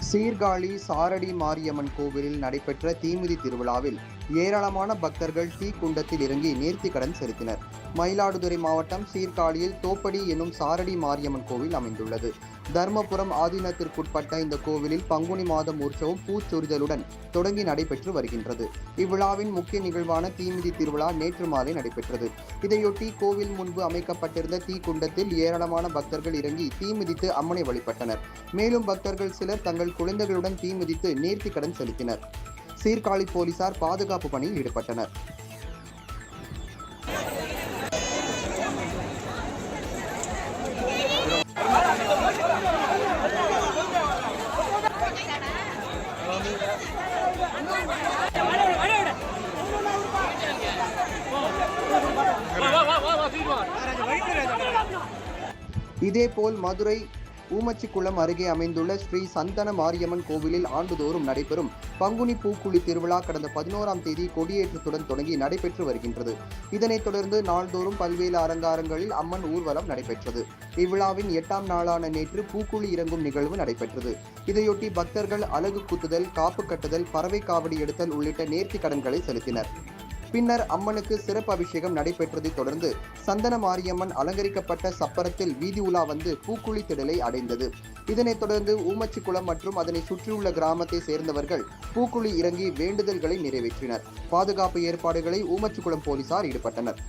சீர்காழி சாரடி மாரியம்மன் கோவிலில் நடைபெற்ற தீமிதி திருவிழாவில் ஏராளமான பக்தர்கள் தீக்குண்டத்தில் இறங்கி நேர்த்திக்கடன் செலுத்தினர். மயிலாடுதுறை மாவட்டம் சீர்காழியில் தோப்படி எனும் சாரடி மாரியம்மன் கோவில் அமைந்துள்ளது. தர்மபுரம் ஆதீனத்திற்குட்பட்ட இந்த கோவிலில் பங்குனி மாதம் உற்சவம் பூச்சொரிதலுடன் தொடங்கி நடைபெற்று வருகின்றது. இவ்விழாவின் முக்கிய நிகழ்வான தீமிதி திருவிழா நேற்று மாலை நடைபெற்றது. இதையொட்டி கோவில் முன்பு அமைக்கப்பட்டிருந்த தீக்குண்டத்தில் ஏராளமான பக்தர்கள் இறங்கி தீமிதித்து அம்மனை வழிபட்டனர். மேலும் பக்தர்கள் சிலர் தங்கள் குழந்தைகளுடன் தீமிதித்து நேர்த்திக்கடன் செலுத்தினர். சீர்காழி போலீசார் பாதுகாப்பு பணியில் ஈடுபட்டனர். இதேபோல் மதுரை ஊமச்சிக்குளம் அருகே அமைந்துள்ள ஸ்ரீ சந்தன மாரியம்மன் கோவிலில் ஆண்டுதோறும் நடைபெறும் பங்குனி பூக்குழி திருவிழா கடந்த 11ஆம் தேதி கொடியேற்றத்துடன் தொடங்கி நடைபெற்று வருகின்றது. இதனைத் தொடர்ந்து நாள்தோறும் பல்வேறு அலங்காரங்களில் அம்மன் ஊர்வலம் நடைபெற்றது. இவ்விழாவின் 8ஆம் நாளான நேற்று பூக்குழி இறங்கும் நிகழ்வு நடைபெற்றது. இதையொட்டி பக்தர்கள் அலகு குத்துதல், காப்பு கட்டுதல், பறவை காவடி எடுத்தல் உள்ளிட்ட நேர்த்தி கடன்களை செலுத்தினர். பின்னர் அம்மனுக்கு சிறப்பு அபிஷேகம் நடைபெற்றதை தொடர்ந்து சந்தன மாரியம்மன் அலங்கரிக்கப்பட்ட சப்பரத்தில் வீதி உலா வந்து பூக்குழி திடலை அடைந்தது. இதனைத் தொடர்ந்து ஊமச்சிக்குளம் மற்றும் அதனை சுற்றியுள்ள கிராமத்தை சேர்ந்தவர்கள் பூக்குழி இறங்கி வேண்டுதல்களை நிறைவேற்றினர். பாதுகாப்பு ஏற்பாடுகளை ஊமச்சிக்குளம் போலீசார் ஈடுபட்டனர்.